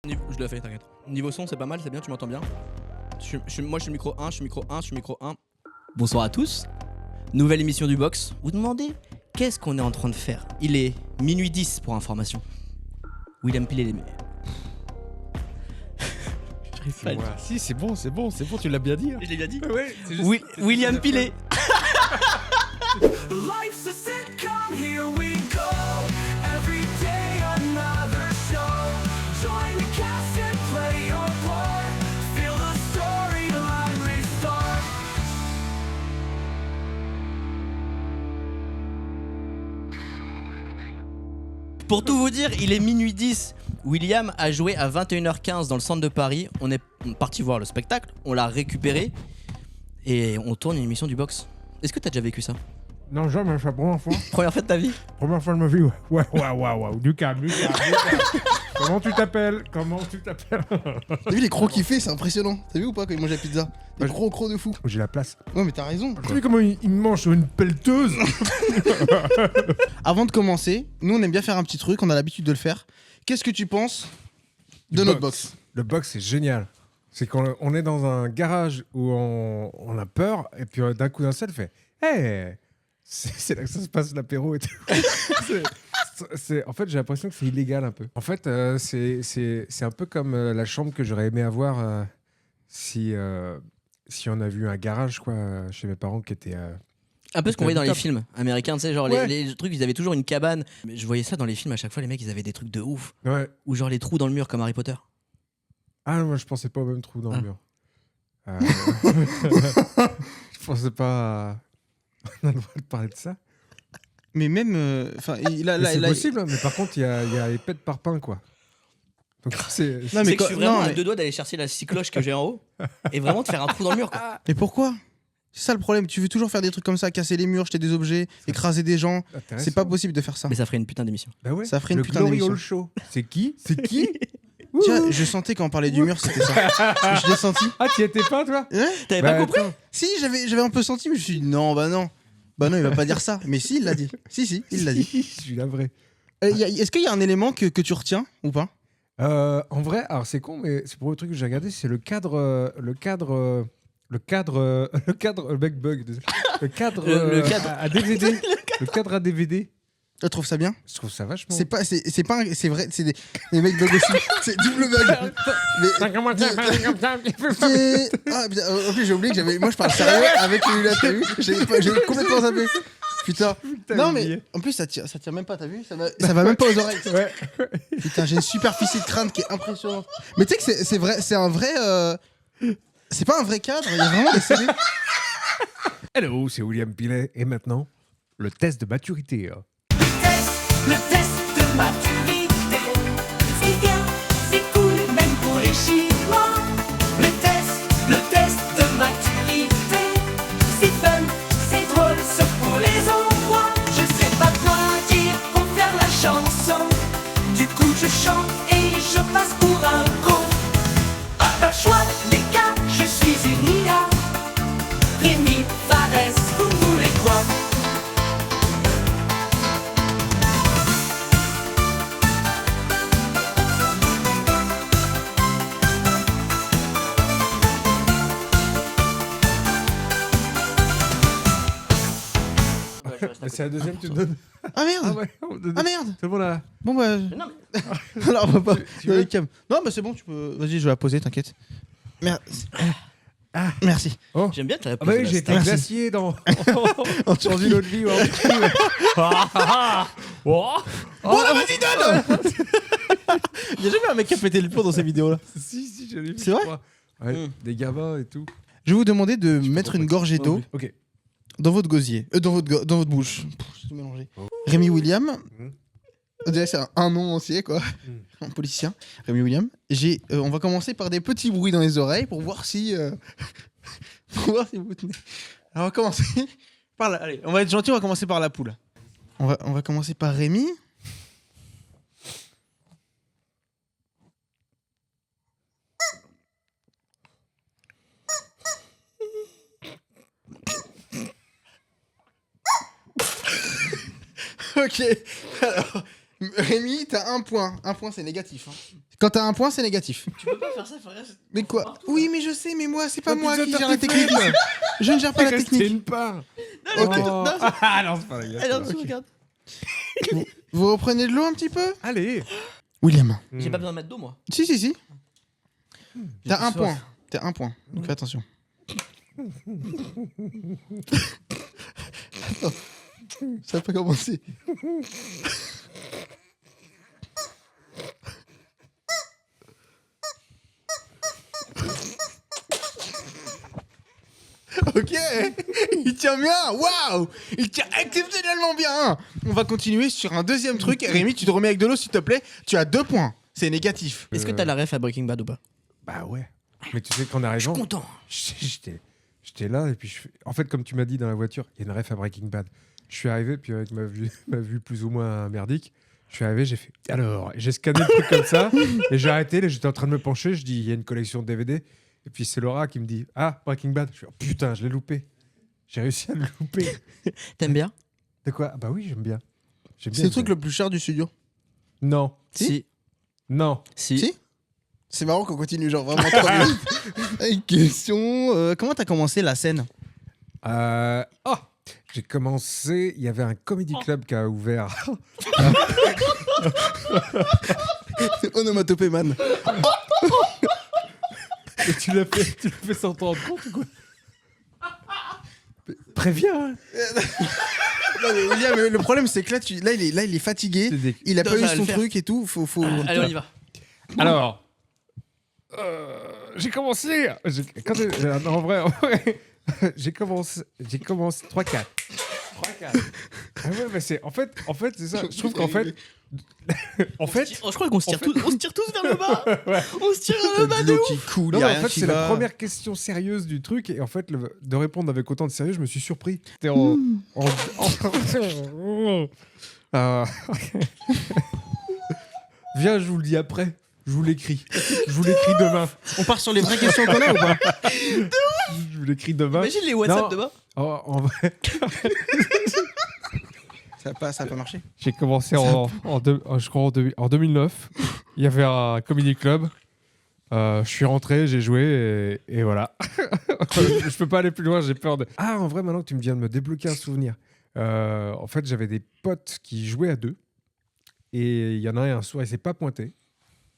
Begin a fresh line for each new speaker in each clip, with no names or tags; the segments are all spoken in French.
Je l'ai fait, t'inquiète. Niveau son, c'est pas mal, c'est bien, tu m'entends bien. Moi, je suis micro 1, je suis micro 1, je suis micro 1. Bonsoir à tous. Nouvelle émission du Box. Vous demandez qu'est-ce qu'on est en train de faire? Il est minuit 10 pour information. William Pilet. J'arrive pas à le dire.
Si, c'est bon, tu l'as bien dit. Hein.
Je l'ai bien dit.
Ouais, c'est
Oui, William Pilet.
Life's a sitcom, here we go. Every day another show. Join the cast and play your part. Feel the storyline restart.
Pour tout vous dire, il est minuit 10. William a joué à 21h15 dans le centre de Paris. On est parti voir le spectacle, on l'a récupéré et on tourne une émission du Box. Est-ce que t'as déjà vécu ça?
Non, jamais, c'est la première fois.
Première fois de ta vie?
Première fois de ma vie, ouais. Ouais. Du calme. Comment tu t'appelles?
T'as vu les crocs qu'il fait, c'est impressionnant. T'as vu ou pas quand il mange la pizza? Des gros crocs de fou.
J'ai la place.
Ouais, mais t'as raison.
T'as vu comment il mange sur une pelleteuse?
Avant de commencer, nous on aime bien faire un petit truc, on a l'habitude de le faire. Qu'est-ce que tu penses de notre box?
Le box, c'est génial. C'est quand on est dans un garage où on a peur, et puis d'un coup d'un seul, fait hey! C'est là que ça se passe l'apéro et tout. En fait, j'ai l'impression que c'est illégal un peu. En fait, c'est un peu comme la chambre que j'aurais aimé avoir si on a vu un garage quoi, chez mes parents qui était...
Un peu ce qu'on voyait dans les
Top.
films américains, tu sais, genre
Ouais.
les trucs, ils avaient toujours une cabane. Mais je voyais ça dans les films à chaque fois, les mecs, ils avaient des trucs de ouf.
Ouais.
Ou genre les trous dans le mur comme Harry Potter.
Ah, moi, je pensais pas au même trou dans
Ah.
le mur. Je pensais pas... On a le droit de parler de ça.
Mais même. Enfin,
C'est possible, hein, mais par contre, il y a épais de parpaing, quoi. Donc, c'est...
Non, mais
C'est que je suis vraiment à
mais-
deux doigts d'aller chercher la cycloche que j'ai en haut et vraiment de faire un trou dans le mur, quoi.
Mais pourquoi? C'est ça le problème. Tu veux toujours faire des trucs comme ça, casser les murs, jeter des objets, écraser des gens.
intéressant.
C'est pas possible de faire ça.
Mais ça ferait une putain d'émission.
Bah ouais.
Ça ferait une
le
putain
Glory
d'émission.
Hall Show. C'est qui?
Tiens, je sentais quand on parlait du mur, c'était ça. Je l'ai senti.
Ah, tu y étais pas, toi?
Ouais.
T'avais pas compris?
attends.
Si, j'avais un peu senti, mais je me suis dit non, bah non. Bah non, il va pas dire ça. Mais si, il l'a dit. Si, il l'a dit.
Je suis la vraie.
Est-ce qu'il y a un élément que tu retiens ou pas?
En vrai, alors c'est con, mais c'est pour le truc que j'ai regardé, c'est le cadre, le cadre mec bug, le cadre,
Le cadre.
à DVD, le cadre à DVD.
Tu trouves ça bien?
Je trouve ça vachement.
C'est pas, c'est vrai, c'est des mecs bug aussi. C'est double bug. Mais, ah, putain, en plus j'ai oublié que j'avais, moi je parle sérieux avec les lunettes, t'as vu? J'ai complètement zappé. Putain. Non mais en plus ça tire même pas, t'as vu? Ça va même pas aux oreilles.
Ouais.
Putain, j'ai une superficie de crâne qui est impressionnante. Mais tu sais que c'est vrai, c'est un vrai, c'est pas un vrai cadre. Il y a vraiment des CD.
Hello, c'est William Pilet. Et maintenant, le test de maturité.
Le test de maturité. C'est bien, c'est cool, même pour les Chinois. Le test de maturité. C'est fun, c'est drôle, sauf pour les Hongrois. Je sais pas quoi dire pour faire la chanson. Du coup, je chante et je passe pour un con. Pas le choix, les gars, je suis une IA. Rémi, Fares, vous voulez quoi?
C'est la deuxième, tu me donnes.
Ah merde.
Ah ouais, on donne-
Ah merde.
C'est bon là.
Bon bah.
Non, mais
Alors on va pas.
Tu veux
Non mais c'est bon, tu peux. Vas-y, je vais la poser, t'inquiète. Merci. Merci.
j'aime bien que la
Ah bah oui,
réponse de
j'ai
la
été
star.
glacier dans
En
dans une autre vie.
Bon là, vas-y, donne. Il y a jamais un mec qui a pété le plomb dans ces vidéos-là.
Si, j'en ai vu.
C'est vrai?
je crois. Ouais, des gamins et tout.
Je vais vous demander de mettre une gorgée d'eau
Ok.
dans votre gosier, dans votre bouche. J'ai tout mélangé. Rémi William. Déjà, c'est un nom entier, quoi. Un politicien. Rémi William. On va commencer par des petits bruits dans les oreilles pour voir si. Pour voir si vous tenez. Alors, on va commencer par la. Allez, on va être gentil, on va commencer par la poule. On va commencer par Rémi. Ok. Alors, Rémi, t'as un point. Un point, c'est négatif. Hein. Quand t'as un point, c'est négatif.
Tu peux pas faire ça, Faria.
Mais quoi? Oui, mais je sais, mais moi, c'est pas
Mais
moi
tu
qui
dois
gère la
faire
technique.
tes
Je ne gère pas la
Restez
technique.
une part.
Ok.
Oh. Ah non, c'est pas la gueule.
Allez, en dessous, regarde.
Vous reprenez de l'eau un petit peu?
Allez.
William.
J'ai pas besoin de mettre d'eau, moi.
Si. T'as un
soif.
point. T'as un point. Donc fais attention. Attends. Ça n'a pas commencé. Ok, il tient bien, waouh, il tient exceptionnellement bien. On va continuer sur un deuxième truc. Rémi, tu te remets avec de l'eau s'il te plaît. Tu as 2 points, c'est négatif.
Est-ce que t'as la ref à Breaking Bad ou pas?
Bah ouais. Mais tu sais qu'en
Je suis
arrivant,
content.
j'étais là et puis en fait comme tu m'as dit dans la voiture, il y a une ref à Breaking Bad. Je suis arrivé puis avec ma vue plus ou moins merdique, je suis arrivé, j'ai fait alors, j'ai scanné le truc comme ça et j'ai arrêté, là, j'étais en train de me pencher, je dis il y a une collection de DVD et puis c'est Laura qui me dit ah Breaking Bad. Je suis oh, putain, je l'ai loupé. J'ai réussi à le louper.
T'aimes bien?
De quoi? Ah bah oui, j'aime bien.
C'est le truc le plus cher du studio.
Non.
Si.
Non.
Si. C'est marrant qu'on continue genre vraiment 3 minutes. Une question, comment t'as commencé la scène?
Oh, j'ai commencé, il y avait un comedy club qui a ouvert.
Onomatopée man.
Et tu l'as fait sans t'en rendre compte ou quoi? Préviens. Hein.
Non, mais William, le problème c'est que là, il est fatigué. Il a pas
Ça
eu
va le
son
faire.
truc et tout. Faut...
Allez, on y va.
Alors, j'ai commencé. En vrai, j'ai commencé 3-4. 3-4. Ah ouais, mais c'est en fait c'est ça. Je trouve qu'en fait,
Je crois qu'on se tire tous, on se tire tous vers le bas.
Ouais.
On se tire vers le bas de
l'eau
ouf.
qui coule,
non,
y a
mais en
rien
fait
qui
c'est
va.
la première question sérieuse du truc et en fait de répondre avec autant de sérieux, je me suis surpris. C'était en Viens, je vous le dis après. Je vous l'écris. Je vous l'écris demain.
On part sur les vraies questions qu'on a ou pas?
Je vous l'écris demain.
Imagine les WhatsApp
Non.
de bas.
En vrai,
Ça a pas marché.
j'ai commencé je crois en 2009. Il y avait un comedy club. Je suis rentré, j'ai joué et voilà. Je peux pas aller plus loin, j'ai peur de. Ah, en vrai, maintenant que tu me viens de me débloquer un souvenir. En fait, j'avais des potes qui jouaient à deux. Et il y en a un soir, il s'est pas pointé.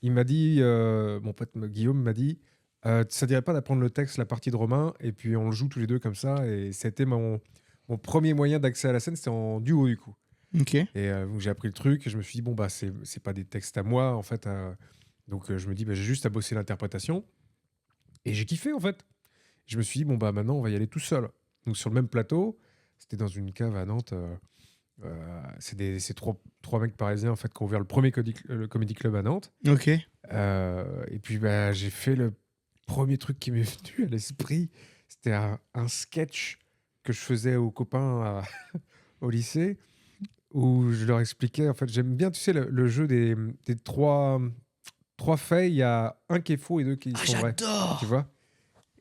Il m'a dit, mon pote Guillaume m'a dit, ça dirait pas d'apprendre le texte, la partie de Romain, et puis on le joue tous les deux comme ça. Et c'était mon premier moyen d'accès à la scène, c'était en duo du coup.
Ok.
Et donc j'ai appris le truc et je me suis dit, bon, bah, c'est pas des textes à moi en fait. Donc je me dis, bah, j'ai juste à bosser l'interprétation. Et j'ai kiffé en fait. Je me suis dit, bon, bah maintenant on va y aller tout seul. Donc sur le même plateau, c'était dans une cave à Nantes. C'est trois mecs parisiens en fait qui ont ouvert le premier le comedy club à Nantes.
Ok.
Et puis bah, j'ai fait le premier truc qui m'est venu à l'esprit. C'était un sketch que je faisais aux copains au lycée où je leur expliquais. En fait, j'aime bien, tu sais, le jeu des trois faits. Il y a un qui est faux et deux qui sont vrais.
J'adore.
Tu vois.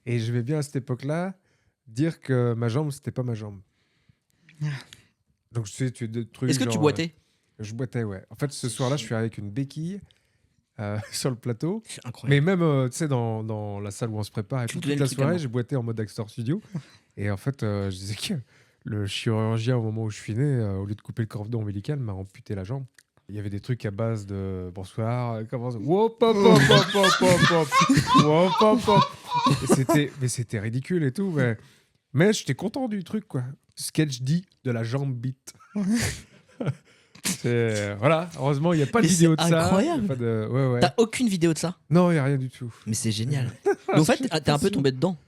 Et je vais bien à cette époque-là dire que ma jambe, c'était pas ma jambe. Donc, tu sais, tu as des trucs.
Est-ce que tu
genre,
boitais?
Je boitais, ouais. En fait, ce soir-là, je suis avec une béquille sur le plateau.
C'est incroyable.
Mais même, tu sais, dans la salle où on se prépare et
Tu
tout,
me donnais
toute la
le truc à
soirée,
moi.
j'ai boité en mode Actor Studio. Et en fait, je disais que le chirurgien, au moment où je suis né, au lieu de couper le cordon ombilical, m'a amputé la jambe. Il y avait des trucs à base de bonsoir, comment ça Wop, hop, hop, hop, hop, hop, hop. Wop, hop, hop. Mais c'était ridicule et tout. Mais j'étais content du truc, quoi. Sketch dit de la jambe bite. Voilà, heureusement, il n'y a pas de
Mais
vidéo de
c'est
ça.
incroyable.
Il y a pas de... ouais.
T'as aucune vidéo de ça?
Non, il n'y a rien du tout.
Mais c'est génial. Mais en fait, t'es un peu tombé dedans.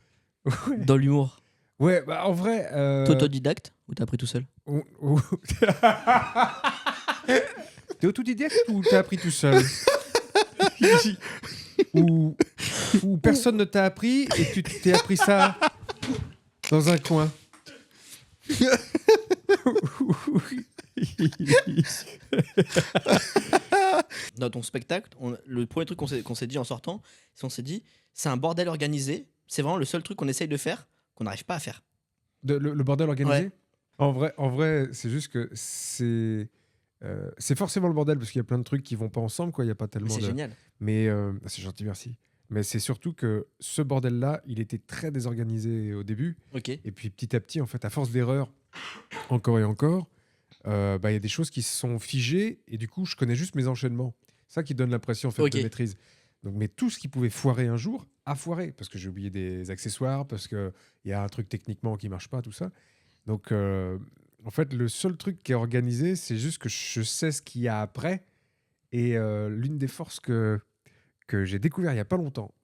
Ouais.
Dans l'humour.
Ouais, bah en vrai.
T'es autodidacte ou t'as appris tout seul?
T'es autodidacte ou t'as appris tout seul? ou personne ne t'a appris et tu t'es appris ça dans un coin.
Dans ton spectacle, le premier truc qu'on s'est dit en sortant, c'est on s'est dit, c'est un bordel organisé. C'est vraiment le seul truc qu'on essaye de faire, qu'on n'arrive pas à faire.
Le bordel organisé?
Ouais.
En vrai, c'est juste que c'est c'est forcément le bordel parce qu'il y a plein de trucs qui vont pas ensemble, quoi. Il y a pas
Mais
tellement
c'est
de.
génial.
Mais c'est gentil, merci. Mais c'est surtout que ce bordel-là, il était très désorganisé au début.
Ok.
Et puis petit à petit, en fait, à force d'erreurs, encore et encore, il y a des choses qui se sont figées. Et du coup, je connais juste mes enchaînements. C'est ça qui donne l'impression en fait,
Ok.
de maîtrise. Donc, mais tout ce qui pouvait foirer un jour a foiré. Parce que j'ai oublié des accessoires, parce qu'il y a un truc techniquement qui marche pas, tout ça. Donc, en fait, le seul truc qui est organisé, c'est juste que je sais ce qu'il y a après. Et l'une des forces que j'ai découvert il n'y a pas longtemps,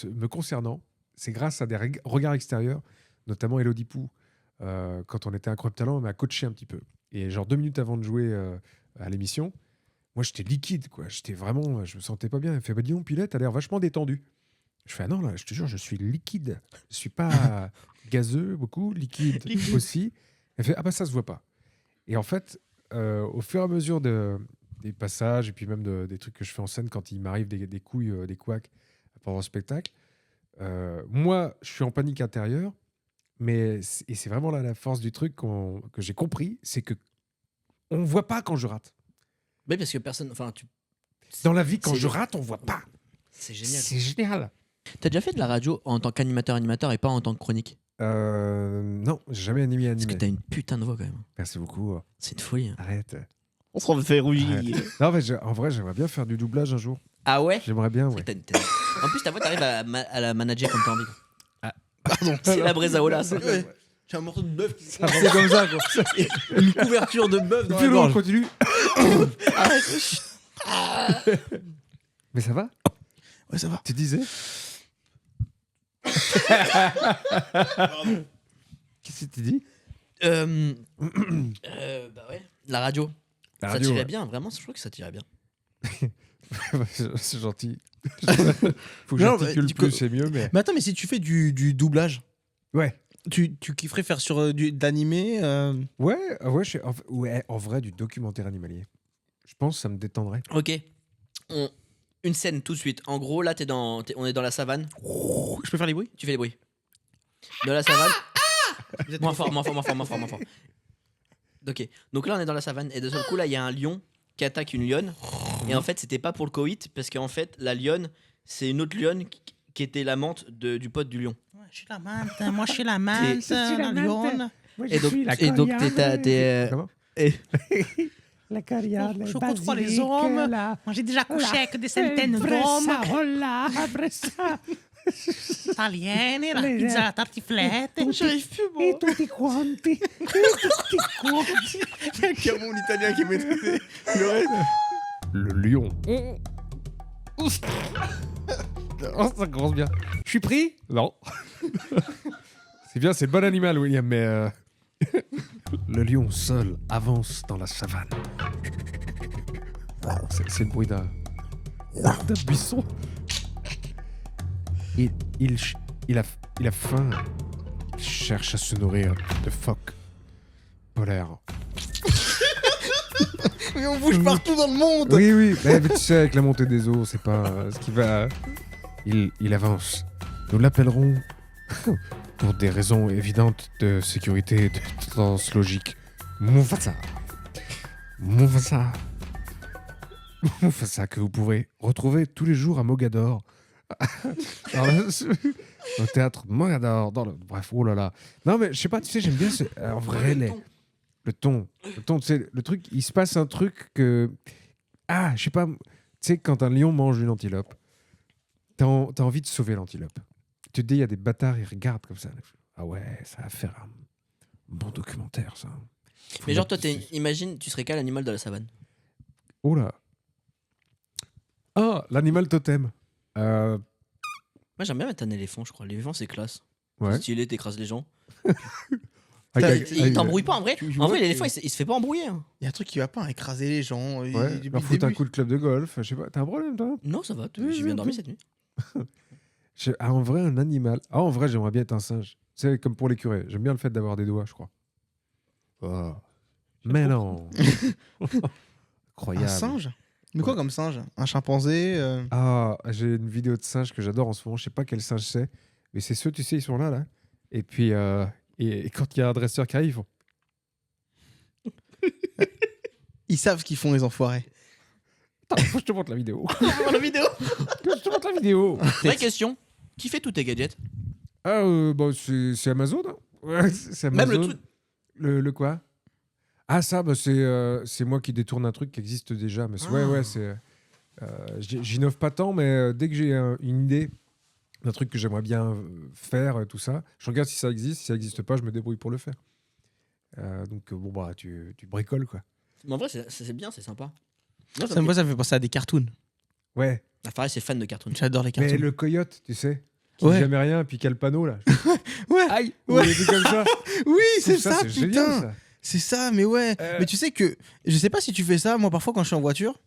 me concernant, c'est grâce à des regards extérieurs, notamment Elodie Pou. Quand on était à Incroyable Talent, elle m'a coaché un petit peu. Et genre 2 minutes avant de jouer à l'émission, moi j'étais liquide, quoi. J'étais vraiment, je me sentais pas bien. Elle fait, bah dis donc, Pilette, t'as l'air vachement détendu. Je fais, ah non, là, je te jure, je suis liquide. Je suis pas gazeux beaucoup, liquide aussi. Elle fait, ah bah ça se voit pas. Et en fait, au fur et à mesure des passages et puis même des trucs que je fais en scène quand il m'arrive des couilles, des couacs pendant le spectacle, moi, je suis en panique intérieure, et c'est vraiment là la force du truc que j'ai compris, c'est que on voit pas quand je rate.
Mais parce que personne.
Dans la vie, quand
C'est-
je rate, on voit pas.
C'est génial.
C'est génial.
T'as déjà fait de la radio en tant qu'animateur et pas en tant que chronique?
Non, j'ai jamais animé.
Parce que t'as une putain de voix quand même.
Merci beaucoup.
C'est une folie. hein.
Arrête.
On se refait rougir.
Non, mais en vrai, j'aimerais bien faire du doublage un jour.
Ah ouais?
J'aimerais bien,
C'est
ouais.
vrai que En plus, ta voix, t'arrives à la manager comme t'as envie. quoi.
Pardon.
C'est la Brezaola, ça.
Ouais. J'ai un morceau de bœuf qui
C'est comme ça, quoi.
Une couverture de bœuf dans
Puis
la
on
gorge.
continue. Mais ça va?
Ouais, ça va.
Tu disais? Qu'est-ce que tu dis?
Bah ouais. La radio.
La
Ça
radio,
tirait
ouais.
bien, vraiment, je trouve que ça tirait bien.
C'est gentil. Faut que
Non,
j'articule
du
plus,
coup-
c'est mieux, mais.
Mais attends, mais si tu fais du doublage,
Ouais.
tu kifferais faire sur de l'animé
Ouais, en vrai, du documentaire animalier. Je pense que ça me détendrait.
Ok. Une scène tout de suite. En gros, là, on est dans la savane.
Je peux faire les bruits?
Tu fais les bruits. Dans la savane. Moins fort. Ok. Donc là, on est dans la savane. Et de ce coup, là, il y a un lion qui attaque une lionne. Et en fait, c'était pas pour le coït. Parce qu'en fait, la lionne, c'est une autre lionne qui était l'amante du pote du lion.
Je suis la mante, moi je suis la mante, la lionne.
Et donc, t'es.
Comment
La carrière,
Je côtoie les hommes. Moi j'ai déjà couché avec des centaines d'hommes.
Après ça,
Italienne, la
Les-
pizza à la tartiflette. J'arrive plus, moi.
et tutti quanti,
Il y a mon italien qui maîtrise.
Le lion. Oh, ça commence bien. Je suis pris? Non. C'est bien, c'est le bon animal, William, mais. Le lion seul avance dans la savane. C'est le bruit d'un buisson. Il a faim. Il cherche à se nourrir de phoques polaires.
Mais on bouge partout dans le monde.
Oui, mais tu sais, avec la montée des eaux, c'est pas ce qui va. Il avance. Nous l'appellerons, pour des raisons évidentes de sécurité et de tendance logique, Mufasa. Mufasa, que vous pourrez retrouver tous les jours à Mogador. Au théâtre Mogador. Bref, oh là là. Non, mais je sais pas, tu sais, j'aime bien en vrai, le ton, tu sais, le truc, il se passe un truc que. Ah, je sais pas, tu sais, quand un lion mange une antilope, t'as envie de sauver l'antilope. Tu te dis, il y a des bâtards, ils regardent comme ça. Ah ouais, ça va faire un bon documentaire, ça. Faut
Mais genre,
mettre-
toi, imagine, tu serais quel animal de la savane?
Oh là. Ah, l'animal totem.
Moi, j'aime bien mettre un éléphant, je crois. L'éléphant, c'est classe.
Ouais.
Stylé, t'écrases les gens.
Avec-
Il t'embrouille pas en vrai.
tu
En
vois
vrai, l'éléphant, il se fait pas embrouiller. hein.
Il y a un truc qui va pas, écraser les gens.
Ouais,
depuis
leur
le
foutre un
début.
coup de club de golf. Je sais pas, t'as un problème, toi?
Non, ça va.
Oui,
J'ai bien
oui,
dormi
oui.
cette nuit.
En vrai, un animal. Ah, en vrai, j'aimerais bien être un singe. C'est comme pour les curés. J'aime bien le fait d'avoir des doigts, je crois. Oh. Mais non. Incroyable.
Un singe? Mais quoi comme singe? Un chimpanzé
Ah, j'ai une vidéo de singe que j'adore en ce moment. Je sais pas quel singe c'est, mais c'est ceux, tu sais, ils sont là. Et puis, et quand il y a un dresseur qui arrive, ils font.
Ils savent ce qu'ils font, les enfoirés.
Attends, faut que je te montre la vidéo.
la vidéo.
Je te montre la vidéo.
Vraie question. Qui fait tous tes gadgets?
Ah, bon, c'est Amazon. Hein. Ouais, c'est Amazon.
Même le truc.
Le quoi? Ah, ça, bah, c'est moi qui détourne un truc qui existe déjà. Mais ouais, c'est. J'innove pas tant, mais dès que j'ai une idée d'un truc que j'aimerais bien faire, tout ça, je regarde si ça existe. Si ça existe pas, je me débrouille pour le faire. Donc, bon, bah, tu bricoles, quoi.
Mais en vrai, c'est bien, c'est sympa. Moi,
Ça, moi, ça me fait penser à des cartoons.
Ouais.
Ah, Farid, c'est fan de cartoons.
J'adore les
Mais
cartoons.
le coyote, tu sais, qui
Ouais.
dit jamais rien, puis qui a le panneau, là.
Ouais.
Aïe!
Ouais.
Ou des trucs comme ça.
Oui,
Je
c'est
trouve
ça,
c'est
putain.
génial, ça.
C'est ça, mais ouais. Mais tu sais que, je sais pas si tu fais ça, moi parfois quand je suis en voiture,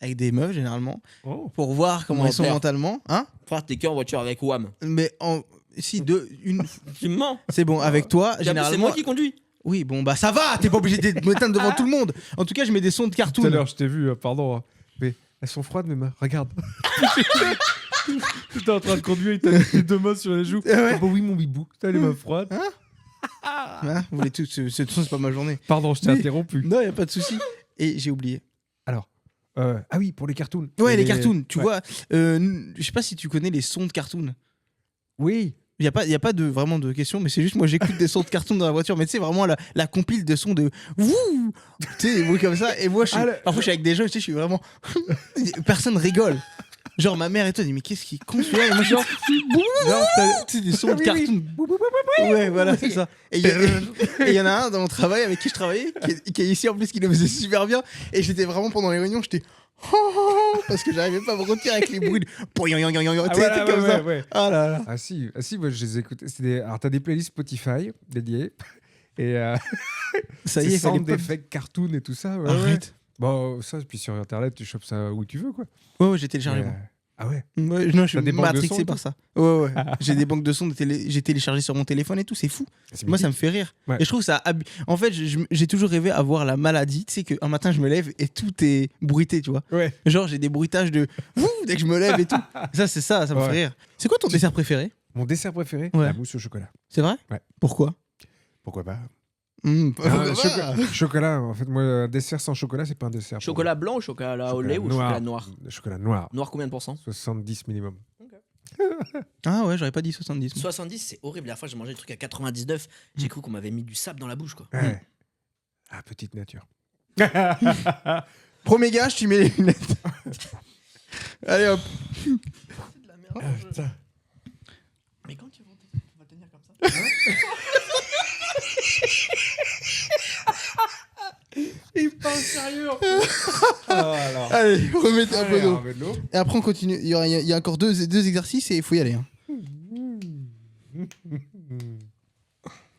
avec des meufs généralement,
Oh.
pour voir comment ils sont
Menteur.
mentalement, hein.
Frère, t'es qu'en voiture avec Wam.
Mais si une,
Tu me mens.
c'est bon. Avec toi,
C'est
généralement.
moi qui conduis.
Oui, bon bah ça va. T'es pas obligé de m'éteindre devant tout le monde. En tout cas, je mets des sons de
Tout à
cartoon.
l'heure, je t'ai vu, pardon. Hein. Mais elles sont froides, mes mains. Regarde. J'étais en train de conduire, il t'a mis les deux mains sur les joues.
Eh ouais.
Ah bah oui, mon bibou. T'as les mains froides.
Hein, vous voulez tout. C'est pas ma journée.
Pardon, je t'ai
Mais-
interrompu.
Non, y a pas de souci. Et j'ai oublié.
Alors. Ah oui, pour les cartoons.
Ouais, les
Et
cartoons. Tu
ouais.
vois, je sais pas si tu connais les sons de cartoon.
Oui.
Il y a pas de vraiment de question, mais c'est juste moi j'écoute des sons de cartoon dans la voiture, mais tu sais vraiment la compile de sons de wouh, tu sais des bruits comme ça. Et moi parfois je suis avec des gens, tu sais, je suis vraiment personne rigole. Genre ma mère et toi dit mais qu'est-ce qui est con celui-là, et moi genre
Non, t'as-
tu sais des sons
Ah
de
oui,
cartoon. Ouais, voilà, c'est ça. Et il y en a un dans mon travail avec qui je travaillais, qui est ici en plus, qui le faisait super bien. Et j'étais vraiment pendant les réunions, j'étais parce que j'arrivais pas à me retirer avec les bruits de tu sais,
voilà,
comme ça.
ouais.
Ah là là.
Ah si, moi je les écoute. Alors t'as des playlists Spotify dédiées. Et
Ça y
c'est
est, fallait
sound
pas.
effects, cartoon et tout ça. Ouais,
Arrête.
Bon, ça, puis sur internet, tu chopes ça où tu veux, quoi.
Ouais, j'ai téléchargé.
Et,
moi.
ah ouais.
Ouais, non, je
T'as des
suis
banques de
matrixé
sons,
par
toi
ça. Ouais, ouais. J'ai des banques de sons, j'ai téléchargé sur mon téléphone et tout, c'est fou. Moi, ça me fait rire.
Ouais.
Et je trouve ça. En fait, j'ai toujours rêvé avoir la maladie. Tu sais, qu'un matin, je me lève et tout est bruité, tu vois.
Ouais.
Genre, j'ai des bruitages de. Ouh dès que je me lève et tout. Ça me
Ouais.
fait rire. C'est quoi ton dessert préféré?
Mon dessert préféré,
Ouais.
la mousse au chocolat.
C'est vrai?
Ouais.
Pourquoi?
Pourquoi pas
Pourquoi pas
Chocolat, en fait, moi, un dessert sans chocolat, c'est pas un dessert. pour
Chocolat blanc ou chocolat au lait ou chocolat noir?
Chocolat noir.
Noir combien de pourcents?
70 minimum.
Ah ouais, j'aurais pas dit 70. moi.
70, c'est horrible. La dernière fois, j'ai mangé des trucs à 99. J'ai cru qu'on m'avait mis du sable dans la bouche, quoi.
Ouais. Ah, petite nature.
Premier gage, tu mets les lunettes. Allez hop.
Putain.
Mais quand tu vas tenir comme ça?
Il parle sérieux. Alors.
Allez, remettez un peu
Allez,
d'eau.
on met de l'eau.
Et après, on continue. Il y a encore deux exercices et il faut y aller. Hein.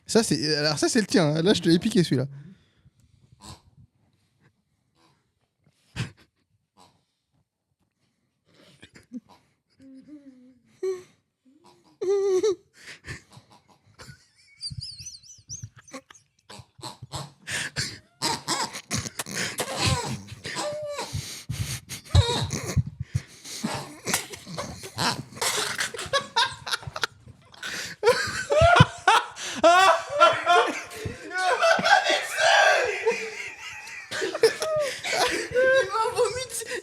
Ça, c'est le tien. Hein. Là, je te l'ai piqué celui-là.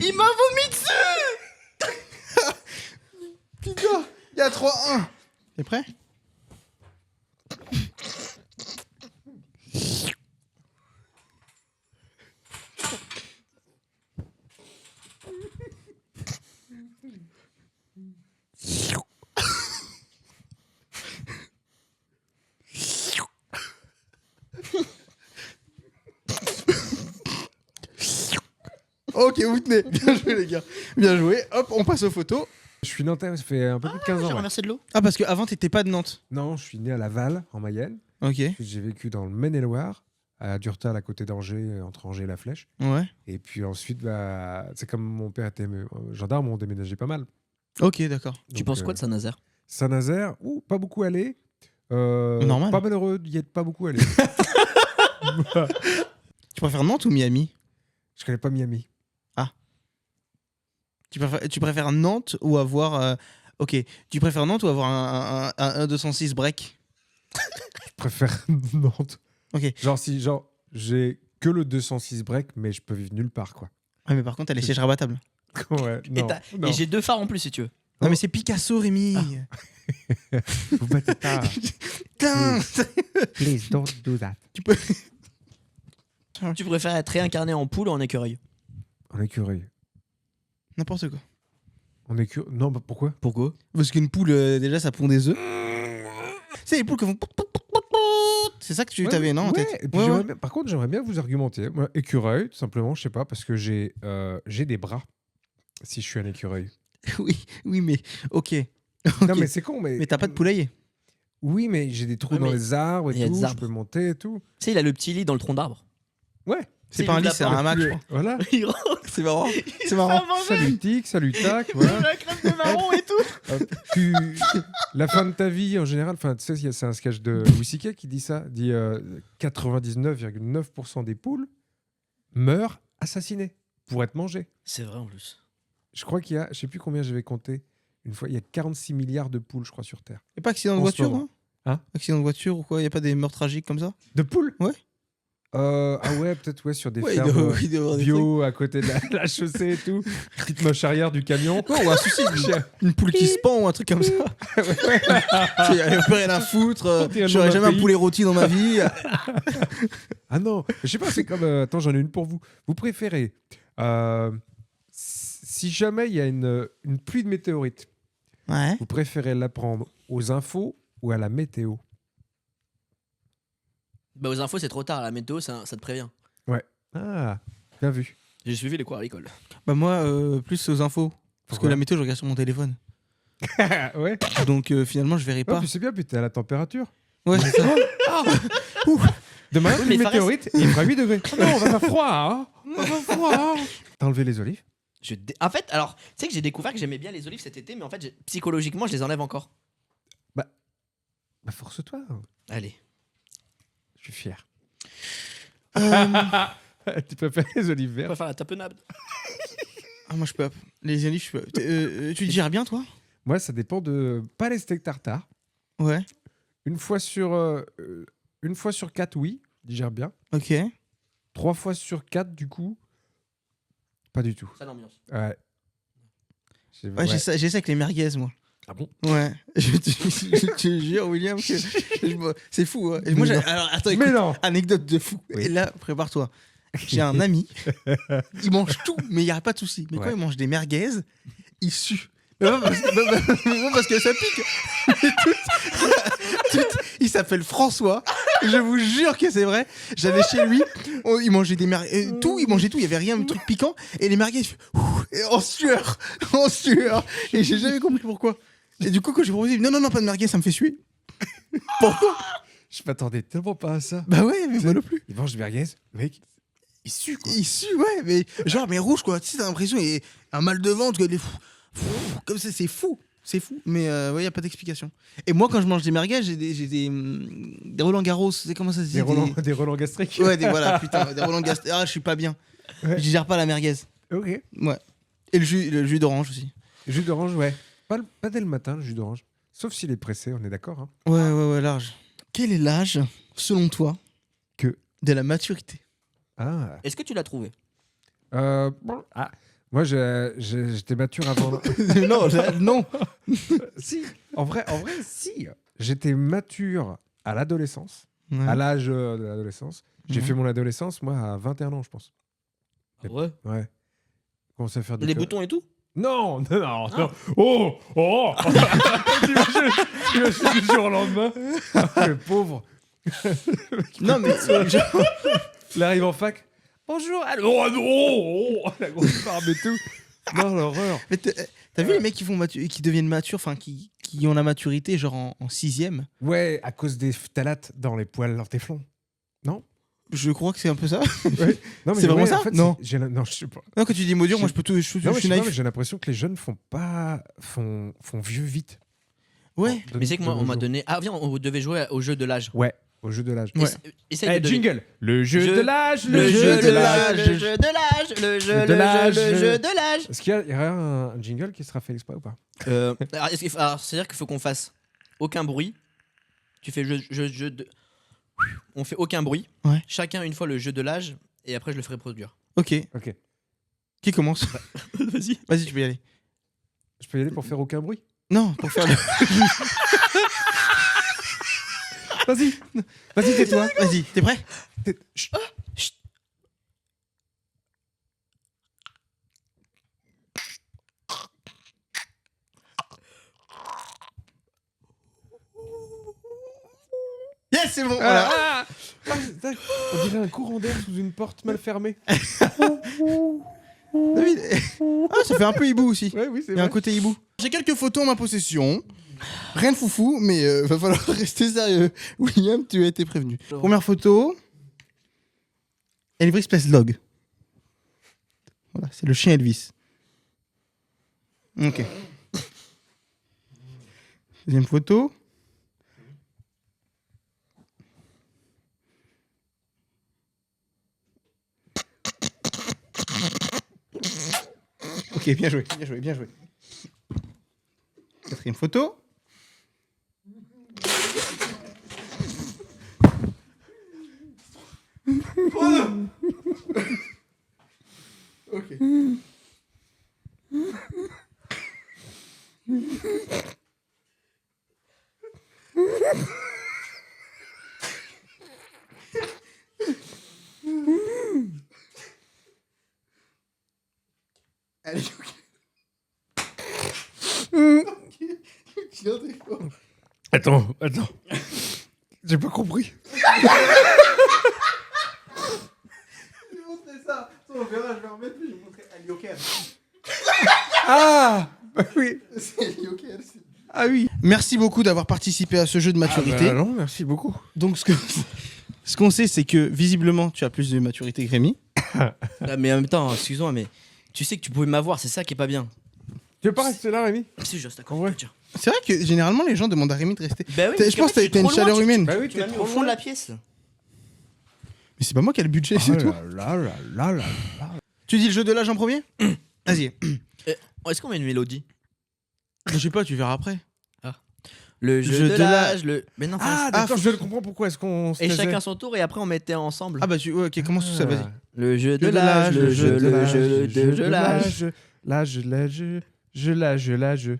Il m'a vomi dessus. Putain, il y a 3-1. T'es prêt? Ok, vous tenez. Bien joué, les gars. Bien joué. Hop, on passe aux photos.
Je suis nantais, ça fait un peu plus de 15 ans.
J'ai
ouais.
reversé de l'eau.
Ah, parce qu'avant, t'étais pas de Nantes.
Non, je suis né à Laval, en Mayenne.
Ok.
Puis j'ai vécu dans le Maine-et-Loire, à Durtal, à côté d'Angers, entre Angers et La Flèche.
Ouais.
Et puis ensuite, bah, c'est comme mon père était gendarme, on déménageait pas mal.
Ok, d'accord.
Tu
Donc,
penses quoi de Saint-Nazaire?
Saint-Nazaire, pas beaucoup allé.
Normal.
Pas malheureux d'y être pas beaucoup allé.
Tu préfères Nantes ou Miami?
Je connais pas Miami.
Tu préfères Nantes ou avoir. Ok. Tu préfères Nantes ou avoir un 206 break?
Je préfère Nantes.
Ok.
Genre, si j'ai que le 206 break, mais je peux vivre nulle part, quoi.
Ouais, mais par contre, t'as les sièges rabattables.
Ouais,
Et,
non, non.
et j'ai 2 phares en plus si tu veux.
Non, mais c'est Picasso, Rémi.
Vous battez pas.
Putain.
Please don't do that.
Tu préfères être réincarné en poule ou en écureuil?
En écureuil.
N'importe quoi.
En écureuil. Non, bah pourquoi?
Pourquoi?
Parce qu'une poule, déjà, ça pond des œufs. C'est les poules qui font. C'est ça que tu t'avais, non, en
ouais,
tête?
et puis
Ouais,
j'aimerais
ouais.
bien- Par contre, j'aimerais bien que vous argumentiez. Moi, écureuil, tout simplement, je sais pas, parce que j'ai des bras. Si je suis un écureuil.
Oui, mais ok.
Non,
Ok.
mais c'est con, mais.
Mais t'as pas de poulailler.
Oui, mais j'ai des trous
Ouais,
dans
mais
les arbres
il y
et
a
tout.
des
Je
arbres.
peux monter et tout.
Tu sais, il a le petit lit dans le tronc d'arbre.
Ouais.
C'est
Il
pas un
ouvre
lit,
la
c'est
porte.
un hamac, je crois.
Voilà.
Il rentre.
C'est marrant. C'est marrant.
Salut tic, salut tac. Voilà.
La crème de marron et tout.
Hop, la fin de ta vie, en général, tu sais, c'est un sketch de Louis C.K. qui dit ça. Dit 99,9% des poules meurent assassinées pour être mangées.
C'est vrai en plus.
Je crois qu'il y a, je sais plus combien j'avais compté. Une fois, il y a 46 milliards de poules, je crois, sur Terre.
Y'a pas accident de
En ce
voiture,
moment.
hein
Hein
Accident de voiture ou quoi? Y'a pas des meurtres tragiques comme ça?
De poules?
Ouais.
Ah ouais, peut-être ouais, sur des
Ouais,
fermes
il doit y avoir des
bio à côté de la chaussée et tout. Petite moche arrière du camion.
trucs. Ou un souci, une poule qui se pend ou un truc comme ça. Y'a plus rien à foutre.
T'es un
J'aurais
homme
jamais
d'un
un
pays.
poulet rôti dans ma vie.
Ah non, je sais pas, c'est comme. Attends, j'en ai une pour vous. Vous préférez. Si jamais il y a une pluie de météorites,
Ouais.
vous préférez la prendre aux infos ou à la météo?
Bah, aux infos, c'est trop tard. La météo, ça te prévient.
Ah, bien vu.
J'ai suivi les cours à l'école.
Bah, moi, plus aux infos. Parce que
Pourquoi
la météo, je regarde sur mon téléphone.
Ouais.
Donc finalement, je verrai
Ah,
pas.
puis c'est bien, puis t'es à la température.
Ouais, c'est ça.
Demain,
Oui,
une
mais Fares-
météorite, il fera 8 degrés. Oh non, on va faire froid, hein. On va faire froid. T'as enlevé les olives?
En fait, alors, tu sais que j'ai découvert que j'aimais bien les olives cet été, mais en fait, psychologiquement, je les enlève encore.
Bah, force-toi.
Allez.
Je suis fier.
Euh,
Tu préfères les olives
On
vertes?
va faire la tapenade.
Ah, moi, je peux. Les olives, je peux. Tu digères bien, toi?
Moi, ça dépend de. Pas les steaks tartare.
Ouais.
Une fois sur 4, oui, digère bien.
Ok.
3 fois sur 4, du coup, pas du tout.
Ça l'ambiance.
Ouais.
Ouais, j'ai ça avec les merguez, moi.
Ah bon?
Ouais. Je te jure, William, que c'est fou. Hein. Et moi,
Mais non.
alors, attends,
Mais
écoute,
non.
anecdote de fou.
Oui.
Et là, prépare-toi. J'ai un ami, il mange tout, mais il n'y a pas de souci. Mais quand
Ouais.
il mange des merguez, il sue. Mais pas parce que ça pique. Mais il s'appelle François. Je vous jure que c'est vrai. J'allais chez lui, il mangeait des merguez, tout, il mangeait tout. Il y avait rien de truc piquant. Et les merguez, il fait, et en sueur. Et j'ai jamais compris pourquoi. Et du coup, quand j'ai proposé, il dit, non, pas de merguez, ça me fait suer. Pourquoi?
Je m'attendais tellement pas à ça.
Bah ouais, mais moi non plus.
Il mange des merguez, le mec, il sue, quoi.
Il sue, ouais, mais genre, mais rouge, quoi. Tu sais, t'as l'impression, il y a un mal de ventre, comme ça, c'est fou. C'est fou, mais ouais, y a pas d'explication. Et moi, quand je mange des merguez, j'ai des Roland Garros, c'est comment ça se dit?
Des relents gastriques.
Ouais, voilà, putain, des Roland Garros. Ah, je suis pas bien.
Ouais.
Je digère pas la merguez.
Ok.
Ouais. Et le jus d'orange aussi.
Jus d'orange, ouais. Pas dès le matin, le jus d'orange. Sauf s'il est pressé, on est d'accord, hein.
Ouais, large. Quel est l'âge, selon toi, de la maturité?
Ah.
Est-ce que tu l'as trouvé?
Bon. Ah. Moi, j'étais mature avant.
Non.
Si, en vrai, si. J'étais mature à l'adolescence, à l'âge de l'adolescence. J'ai
Mhm.
fait mon adolescence, moi, à 21 ans, je pense.
Ouais.
Ouais. Commence à faire des
Les
co-
boutons et tout?
Non. Oh T'imagines du jour au lendemain. Le pauvre.
Non, mais genre,
Il arrive en fac. Bonjour. Oh non. La grosse barbe et tout. Non, l'horreur.
mais t'as vu les mecs qui deviennent matures, enfin qui ont la maturité genre en 6e?
Ouais, à cause des phtalates dans les poils, dans tes flancs. Non.
Je crois que c'est un peu ça.
Non,
C'est vraiment ça
en fait,
Non.
Non, je sais pas.
Non, quand tu dis modure, moi je peux tout, je
Non, mais je
suis
sais pas,
naïf.
mais j'ai l'impression que les jeunes font vieux vite.
Ouais.
De-
Mais c'est que
de
moi,
nos
on m'a
jours.
donné. Ah, viens, on devait jouer au jeu de l'âge.
Ouais, au jeu de l'âge.
Ouais.
Essaye de deviner.
Jingle. Le jeu
Je-
de l'âge.
Le jeu de l'âge. Le jeu de l'âge. Le jeu de l'âge. Le jeu de l'âge.
Est-ce qu'il y aura un jingle qui sera fait exprès ou pas?
Alors, c'est-à-dire qu'il faut qu'on fasse aucun bruit. Tu fais jeu de. On fait aucun bruit.
Ouais.
Chacun une fois le jeu de l'âge. et après je le ferai produire.
Ok.
Ok.
Qui commence?
Vas-y.
Vas-y, tu peux y aller.
Je peux y aller pour faire aucun bruit?
Non, pour faire le.
Vas-y. Vas-y, tais-toi.
Vas-y, t'es prêt?
Chut.
Chut. Yes, c'est bon. Voilà.
Ah, on dirait un courant d'air sous une porte mal fermée.
David. Ah, ça fait un peu hibou aussi.
Ouais, oui, c'est
Il y a un
vrai.
côté hibou. J'ai quelques photos en ma possession. Rien de foufou, mais va falloir rester sérieux. William, tu as été prévenu. Première photo. Elvis Presley. Voilà, c'est le chien Elvis. Ok. Deuxième photo. Ok, bien joué, bien joué, bien joué. Quatrième photo. Ok. Allez, ok. Tiens, t'es fort.
Attends. J'ai pas compris.
Je vais montrer ça. On verra, je vais remettre, puis je vais montrer Ali Oker.
Ah bah oui.
C'est Ali Oker. Ah oui. Merci beaucoup d'avoir participé à ce jeu de maturité.
Ah bah non, merci beaucoup.
Donc, ce qu'on sait, c'est que visiblement, tu as plus de maturité que Rémi.
Ah, mais en même temps, excuse-moi, mais tu sais que tu pouvais m'avoir, c'est ça qui est pas bien.
Tu veux pas rester là, Rémi?
C'est juste, d'accord.
Ouais.
Tiens.
C'est vrai que généralement, les gens demandent à Rémi de rester.
Bah oui,
Je pense que t'as une chaleur humaine.
Bah oui,
Tu m'as mis au fond de la pièce.
Mais c'est pas moi qui ai le budget,
Oh
c'est tout.
là.
Tu dis le jeu de l'âge en premier? Vas-y.
Est-ce qu'on met une mélodie?
Je sais pas, tu verras après.
Le jeu de l'âge, le. Mais non,
Ah, d'accord, je comprends pourquoi est-ce qu'on se
et
taisait.
chacun son tour et après on mettait ensemble.
Ah bah tu... ouais, ok, commence tout ça, vas-y.
Le jeu de l'âge, le jeu de l'âge.
Je l'âge.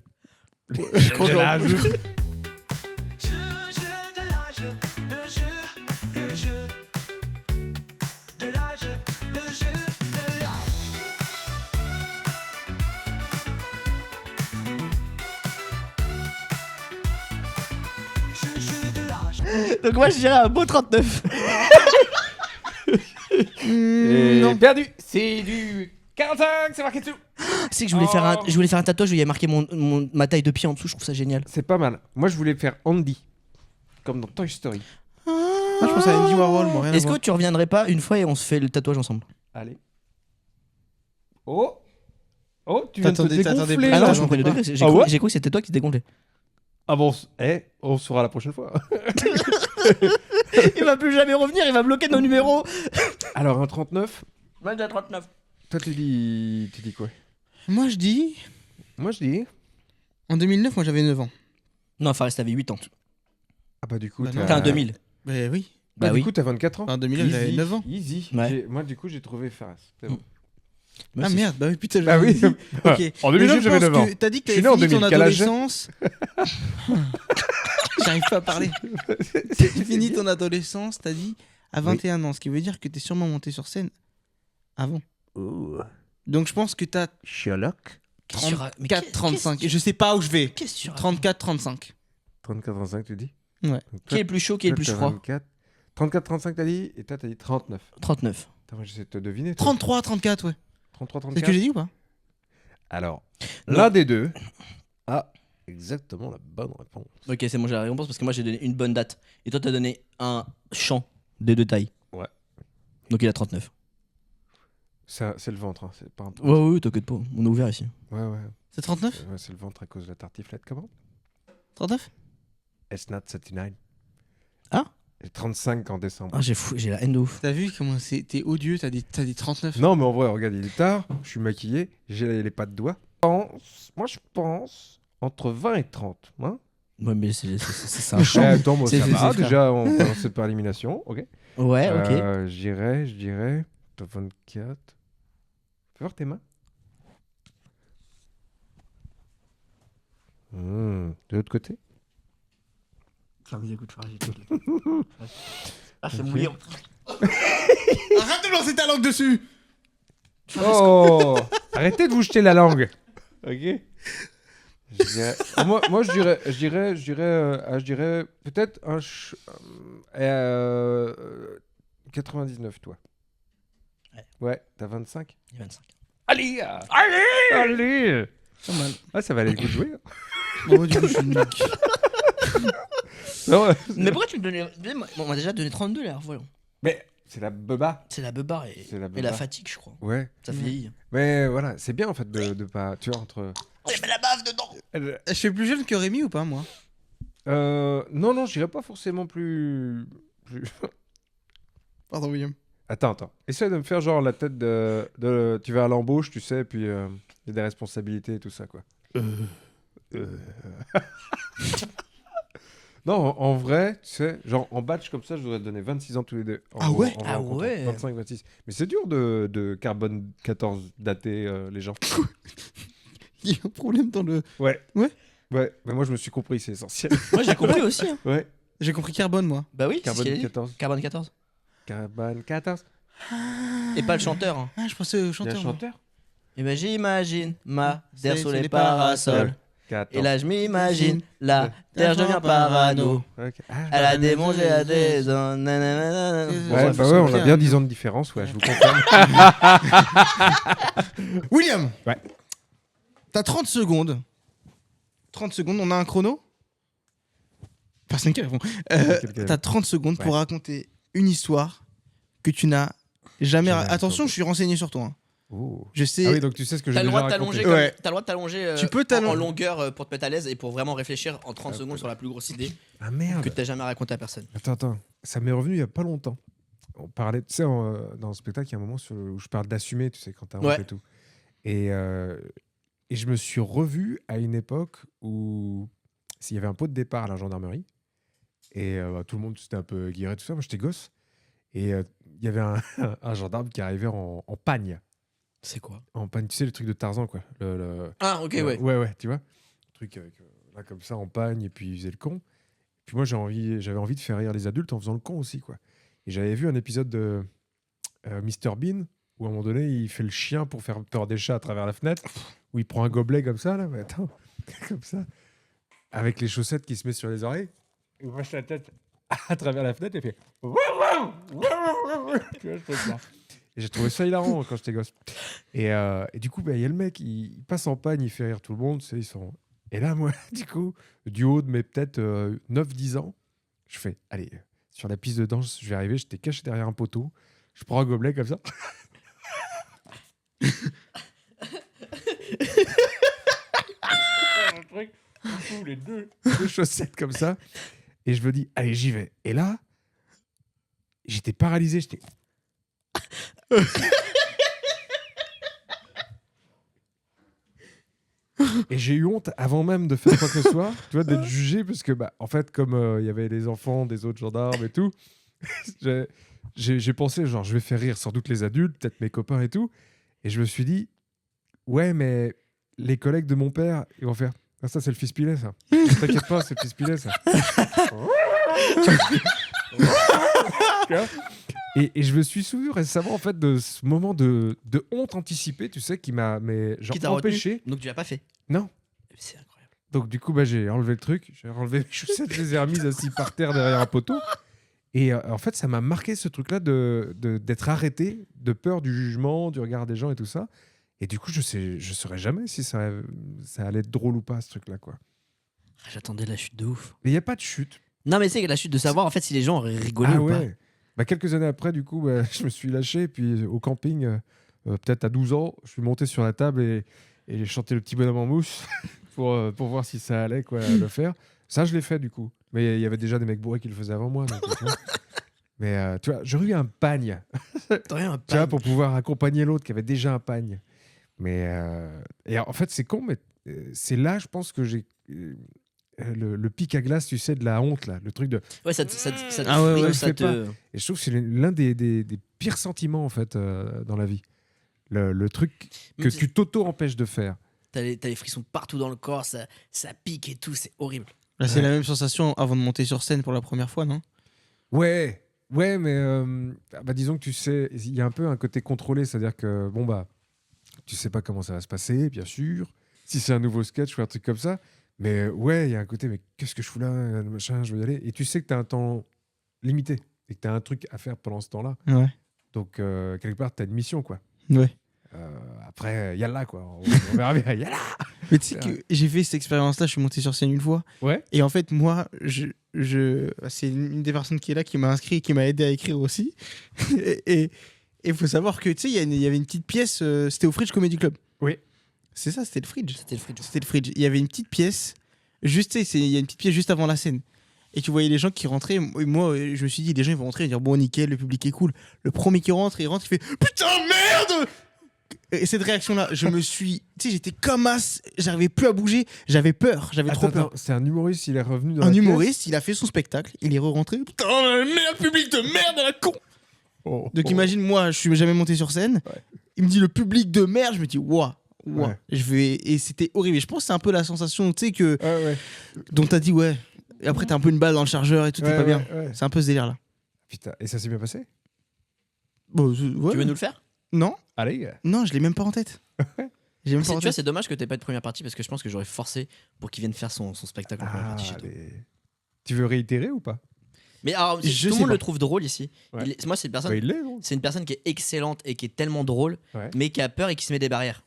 Donc moi je dirais un beau 39.
Non.
Perdu. C'est du 45, c'est marqué dessous.
C'est que je voulais faire un tatouage où il y a marqué ma taille de pied en dessous, je trouve ça génial.
C'est pas mal. Moi, je voulais faire Andy. Comme dans Toy Story.
Ah, je pense à Andy Warhol, moi, rien à
Est-ce que
voir.
tu reviendrais pas une fois et on se fait le tatouage ensemble?
Allez. Oh, tu viens de te
T'attendais
dégonfler.
plus.
Ah non,
là,
je
j'en
comprends le
peux
degré, j'ai
Ah
cru,
ouais
j'ai cru que c'était toi qui te dégonflais.
Ah bon, on saura la prochaine fois.
Il va plus jamais revenir, il va bloquer nos numéros.
Alors, un 39.
22 39.
Toi, tu dis quoi?
Moi, je dis...
Moi, je dis...
En 2009, moi, j'avais 9 ans.
Non, Fares, t'avais 8 ans.
Ah bah du coup,
Bah non.
T'es un 2000.
Bah oui.
Bah,
Bah
du
oui.
coup, t'as 24 ans.
En 2009, j'avais 9 ans.
Easy.
Ouais.
Moi, du coup, j'ai trouvé Fares. C'est bon.
Moi,
Ah
c'est-
merde, bah oui, putain,
Bah oui.
j'avais dit. Ok.
En
Mais
2009,
je
j'avais
pense
9 ans.
que t'as dit que
Je suis
t'avais
né en
fini ton
2000, quel âge
adolescence. J'arrive pas à parler. T'as fini ton adolescence, t'as dit, à 21 ans. Ce qui veut dire que t'es sûrement monté sur scène avant. Donc je pense que t'as
Sherlock.
34, 35. Et je sais pas où je vais.
Qu'est-ce que tu racontes
34, 35.
34, 35, tu dis?
Ouais.
Donc,
Qui est le plus chaud, qui est le plus froid?
34, 35, t'as dit? Et toi, t'as dit 39.
39.
Attends, moi, j'essaie de te deviner. toi.
33, 34, ouais.
33,
C'est ce
34.
que j'ai dit ou pas?
Alors,
Non.
l'un des deux a exactement la bonne réponse.
Ok, c'est bon, j'ai la réponse parce que moi j'ai donné une bonne date. Et toi t'as donné un champ des deux tailles.
Ouais.
Donc il a 39.
C'est le ventre, hein, c'est pas un peu.
Ouais, ouais, t'inquiète pas, on est ouvert ici.
Ouais, ouais.
C'est 39?
Ouais, c'est le ventre à cause de la tartiflette. Comment?
39?
It's not 39.
Ah?
Et 35 en décembre.
Ah, j'ai la haine de ouf.
T'as vu comment t'es odieux, t'as dit 39.
Non, mais en vrai, regarde, il est tard, je suis maquillé, j'ai les pas de doigts. Moi, je pense entre 20 et 30. Hein.
Ouais, mais c'est un champ.
Attends, moi,
C'est-
ça
c'est-
va.
c'est
Déjà, on commence par élimination. Ok.
Ouais, ok.
Je dirais T'as 24. Fais voir tes mains. De l'autre côté.
Ah, c'est
Ok.
mouillé.
Arrête de lancer ta langue dessus.
Oh Arrêtez de vous jeter la langue. Ok. Moi, je dirais peut-être un 99, toi. Ouais, t'as 25.
25.
Allez Allez
Pas mal.
Ah, ça va aller le coup de jouer.
Bon, moi, du coup, je suis nul.
Non, ouais.
Mais pourquoi tu me donnais. On m'a déjà donné 32 là, voyons.
Mais c'est la beba.
C'est la beubare et,
C'est la
et
beubare.
la fatigue, je crois.
Ouais.
Ça fait vieillir.
Mais voilà, c'est bien en fait de pas. Tu vois, entre.
J'ai mis la baffe dedans.
Je suis plus jeune que Rémi ou pas, moi?
Non, je dirais pas forcément plus.
Pardon, William.
Attends. Essaye de me faire genre la tête de tu vas à l'embauche, tu sais, puis il y a des responsabilités et tout ça, quoi. Non, en vrai, tu sais, genre en batch comme ça, je voudrais te donner 26 ans tous les deux.
Ah ouais
en
Ah
rencontrant.
ouais
25, 26. Mais c'est dur de carbone 14 dater les gens.
Il y a un problème dans le.
Ouais.
Ouais.
Ouais, mais moi je me suis compris, c'est essentiel.
Moi j'ai compris aussi. Hein.
Ouais.
J'ai compris carbone, moi.
Bah oui, c'est ce
Carbone
qu'il a dit.
14.
Carbone 14.
Carbone 14.
Et pas le chanteur. Hein.
Ah, je pensais au
Il y a
chanteur.
un
moi.
chanteur
Et ben j'imagine ma terre
C'est
sous
les
les parasols.
14.
Et là je m'imagine la terre, je deviens parano.
Ok. Ah,
Elle a démangé à des ans. nanana.
Ouais,
Bon,
Ouais,
bref,
bah
c'est
ouais, on
ok,
a
hein.
bien 10 ans de différence, ouais, je vous confirme.
William.
Ouais.
T'as 30 secondes. 30 secondes, on a un chrono? Personne qui répond.
Quelqu'un-
T'as 30 secondes
Ouais.
pour raconter une histoire que tu n'as jamais.
Jamais
Attention,
racontée.
je suis renseigné sur toi. Hein.
Oh.
Je sais.
Ah oui, donc tu sais ce que j'ai
T'as le
déjà
droit de
raconté.
t'allonger
Ouais.
t'as le droit de t'allonger
Tu peux
en
t'allonger.
longueur pour te mettre à l'aise et pour vraiment réfléchir en 30
Ah,
secondes sur la plus grosse idée
Ah merde.
que t'as jamais raconté à personne.
Attends. Ça m'est revenu il y a pas longtemps. On parlait, tu sais, dans le spectacle, il y a un moment où je parle d'assumer, tu sais, quand t'as honte
Ouais.
et tout. Et je me suis revu à une époque où s'il y avait un pot de départ à la gendarmerie et tout le monde c'était un peu guiré, tout ça. Moi, j'étais gosse. Et il y avait un gendarme qui arrivait en pagne.
C'est quoi?
En pagne, tu sais, le truc de Tarzan, quoi.
Ah ok ouais.
Ouais, tu vois. Le truc avec, là, comme ça, en pagne, et puis il faisait le con. Puis moi, j'avais envie de faire rire les adultes en faisant le con aussi, quoi. Et j'avais vu un épisode de Mr Bean, où à un moment donné, il fait le chien pour faire peur des chats à travers la fenêtre, où il prend un gobelet comme ça, là, mais attends, comme ça, avec les chaussettes qui se met sur les oreilles, il vache la tête à travers la fenêtre et fait... Tu vois, je fais ça. Et j'ai trouvé ça hilarant quand j'étais gosse. Et du coup, bah, il y a le mec, il passe en pagne, il fait rire tout le monde. Tu sais, ils sont... Et là, moi, du coup, du haut de mes peut-être 9-10 ans, je fais, allez, sur la piste de danse, je vais arriver, j'étais caché derrière un poteau, je prends un gobelet comme ça. Les deux chaussettes comme ça. Et je me dis, allez, j'y vais. Et là, j'étais paralysé, j'étais... Et j'ai eu honte avant même de faire quoi que ce soit, tu vois, d'être jugé, parce que, bah, en fait, comme il y avait les enfants des autres gendarmes et tout, j'ai pensé, genre, je vais faire rire sans doute les adultes, peut-être mes copains et tout. Et je me suis dit, ouais, mais les collègues de mon père, ils vont faire, ah, ça, c'est le fils Pilet, ça. T'inquiète pas, c'est le fils Pilet, ça. Tu vois. Et je me suis souvenu récemment en fait de ce moment de honte anticipée, tu sais, qui m'a genre
Qui t'a retenu.
empêché.
Donc tu l'as pas fait.
Non.
C'est incroyable.
Donc du coup, bah, j'ai enlevé le truc, j'ai enlevé mes chaussettes, je les ai remises assis par terre derrière un poteau. Et en fait, ça m'a marqué ce truc-là d'être arrêté, de peur du jugement, du regard des gens et tout ça. Et du coup, je saurais jamais si ça allait être drôle ou pas, ce truc-là, quoi.
J'attendais la chute de ouf.
Mais il n'y a pas de chute.
Non mais c'est la chute de savoir en fait si les gens auraient rigolé
Ah
ou pas.
ouais. Bah, quelques années après, du coup, bah, je me suis lâché. Puis au camping, peut-être à 12 ans, je suis monté sur la table et j'ai chanté le petit bonhomme en mousse pour voir si ça allait quoi, le faire. Ça, je l'ai fait du coup. Mais il y avait déjà des mecs bourrés qui le faisaient avant moi. Donc, tu vois. Mais tu vois, j'aurais eu un pagne,
T'as rien,
tu vois,
pas.
pour pouvoir accompagner l'autre qui avait déjà un pagne. Mais et en fait, c'est con, mais c'est là, je pense que j'ai le pic à glace, tu sais, de la honte, là. Le truc de.
Ouais, ça te
Ah ouais,
frime,
ouais,
ça
fais
te.
Et je trouve que c'est l'un des pires sentiments, en fait, dans la vie. Le truc que
Même
tu t'auto-empêches de faire.
T'as les frissons partout dans le corps, ça pique et tout, c'est horrible.
Là, c'est la même sensation avant de monter sur scène pour la première fois, non?
Ouais, mais disons que tu sais, il y a un peu un côté contrôlé, c'est-à-dire que, bon, bah, tu sais pas comment ça va se passer, bien sûr. Si c'est un nouveau sketch ou un truc comme ça. Mais ouais, il y a un côté, mais qu'est-ce que je fous là, machin, je veux y aller. Et tu sais que tu as un temps limité et que tu as un truc à faire pendant ce temps-là.
Ouais.
Donc, quelque part, tu as une mission, quoi.
Ouais.
Après, yalla, quoi. On verra bien, yalla.
Mais tu sais que j'ai fait cette expérience-là, je suis monté sur scène une fois.
Ouais.
Et en fait, moi, c'est une des personnes qui est là qui m'a inscrit et qui m'a aidé à écrire aussi. Et il faut savoir que, tu sais, il y avait une petite pièce, c'était au Fridge Comedy Club.
Oui.
C'est ça, c'était le Fridge.
C'était le fridge.
C'était le Fridge. Il y avait une petite pièce, juste, tu sais, il y a une petite pièce juste avant la scène. Et tu voyais les gens qui rentraient. Et moi, je me suis dit, les gens ils vont rentrer et dire, bon, nickel, le public est cool. Le premier qui rentre, il fait, putain, merde! Et cette réaction-là, je me suis. Tu sais, j'étais comme as, j'arrivais plus à bouger, j'avais peur, j'avais trop peur.
C'est un humoriste, il est revenu dans
Un
la
humoriste, il a fait son spectacle, il est re-rentré. Putain, merde, public de merde à la con!
pièce. Oh,
Donc
oh.
imagine, moi, je suis jamais monté sur scène.
Ouais.
Il me dit le public de merde, je me dis, waouh,
Ouais.
je vais. Et c'était horrible. Et je pense que c'est un peu la sensation, tu sais, que.
Ouais.
Dont t'as dit, ouais. Et après, t'as un peu une balle dans le chargeur et tout, t'es pas bien.
Ouais.
C'est un peu ce délire-là.
Putain, et ça s'est bien passé?
Bon, ouais.
Tu veux nous le faire?
Non,
Allez.
non, je l'ai même pas en tête. J'ai même pas
Tu
en
vois,
tête.
c'est dommage que t'aies pas de première partie parce que je pense que j'aurais forcé pour qu'il vienne faire son spectacle en première
Ah,
partie chez toi.
allez. Tu veux réitérer ou pas?
Mais alors,
Je
tout le
sais
monde
pas.
le trouve drôle ici.
Ouais.
Moi, c'est une personne.
Bah, il l'est, non?
C'est une personne qui est excellente et qui est tellement drôle,
Ouais.
mais qui a peur et qui se met des barrières.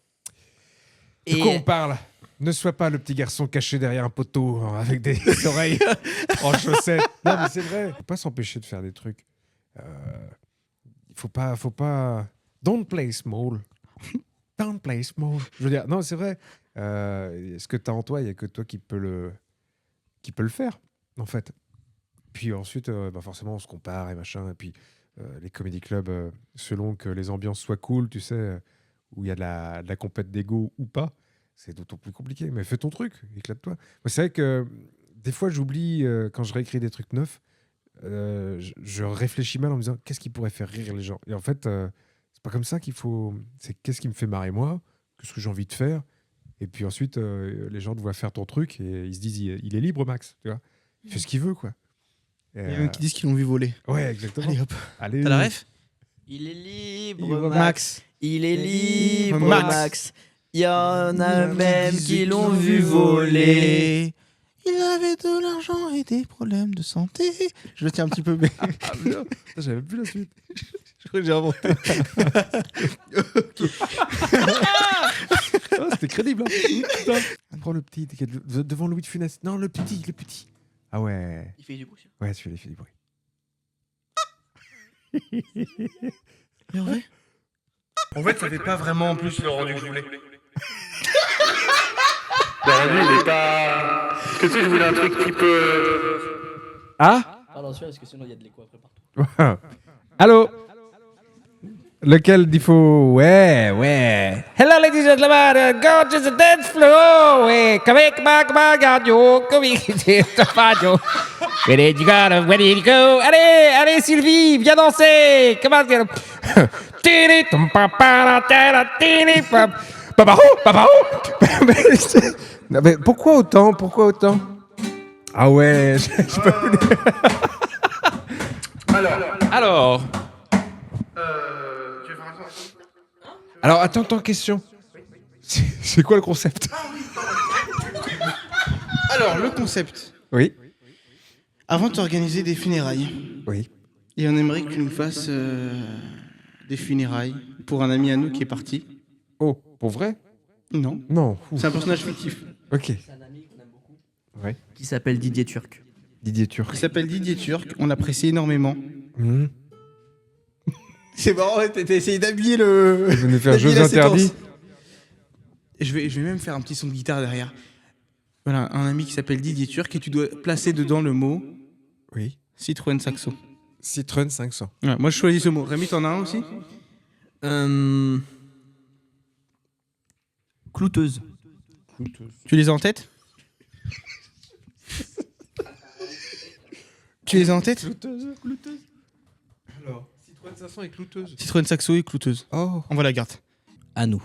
De quoi on parle? Ne sois pas le petit garçon caché derrière un poteau avec des oreilles en chaussettes. Non, mais c'est vrai. Faut pas s'empêcher de faire des trucs. Il faut pas. Don't play small. Don't play small. Je veux dire, non, c'est vrai. Ce que tu as en toi, il n'y a que toi qui peut le faire, en fait. Puis ensuite, forcément, on se compare et machin. Et puis, les comédie clubs, selon que les ambiances soient cool, tu sais, où il y a de la compète d'ego ou pas, c'est d'autant plus compliqué. Mais fais ton truc, éclate-toi. Moi, c'est vrai que des fois, j'oublie, quand je réécris des trucs neufs, je réfléchis mal en me disant qu'est-ce qui pourrait faire rire les gens. Et en fait, c'est pas comme ça qu'il faut. C'est qu'est-ce qui me fait marrer moi, qu'est-ce que j'ai envie de faire. Et puis ensuite, les gens te voient faire ton truc et ils se disent il est libre, Max. Tu vois, il fait ce qu'il veut, quoi. Et,
Il y a même qui disent qu'ils l'ont vu voler.
ouais, exactement.
Allez hop.
Allez.
T'as la ref?
Il est libre,
Libre,
Max. Il est libre,
Max.
Max. Il y en a même qui l'ont vu voler.
Il avait de l'argent et des problèmes de santé. Je le tiens un petit peu, mais
Ah, putain, j'avais plus la suite.
je crois que j'ai inventé.
Ah, c'était crédible. Hein. Putain. Prends le petit, t'es devant Louis de Funès. Non, le petit. Ah ouais.
Il fait du bruit.
Ouais, celui-là, il fait du bruit.
Mais en vrai,
En fait, ça fait pas vraiment en plus le rendu que je voulais. Le rendu, il est pas. Parce que tu sais, je voulais un truc type.
Ah.
Attention, parce que sinon il y a de l'écho après partout.
Allô. Lequel il faut? Ouais.
Hello, ladies and gentlemen, go to the dance floor. Hey, come on, gardio, come on, Where did you go? Allez, Sylvie, viens danser. Come on, girl.
Papa. Mais pourquoi autant? Ah ouais. Je peux plus dire. Alors. Alors, attends, question. C'est quoi le concept?
alors le concept.
Oui.
Avant de t'organiser des funérailles,
Oui.
et on aimerait que tu nous fasses des funérailles pour un ami à nous qui est parti.
Oh, pour vrai?
Non,
Non. Ouf.
c'est un personnage fictif.
Ok. Ouais.
Qui s'appelle Didier Turc.
Didier Turc.
Il s'appelle Didier Turc, on l'apprécie énormément.
Mhm.
C'est marrant, t'as essayé d'habiller le.
Je vais nous faire
d'habiller
jeux
la séquence.
interdits.
Et je vais même faire un petit son de guitare derrière. Voilà, un ami qui s'appelle Didier Turc et tu dois placer dedans le mot
Oui.
Citroën Saxo.
Citroën 500.
Ouais, moi je choisis ce mot. Rémi, t'en as un aussi?
Clouteuse.
Tu les as en tête? Tu les as en tête?
Clouteuse. Alors, Citroën 500 et clouteuse.
Citroën Saxo et clouteuse.
Oh.
On va la garde.
À nous.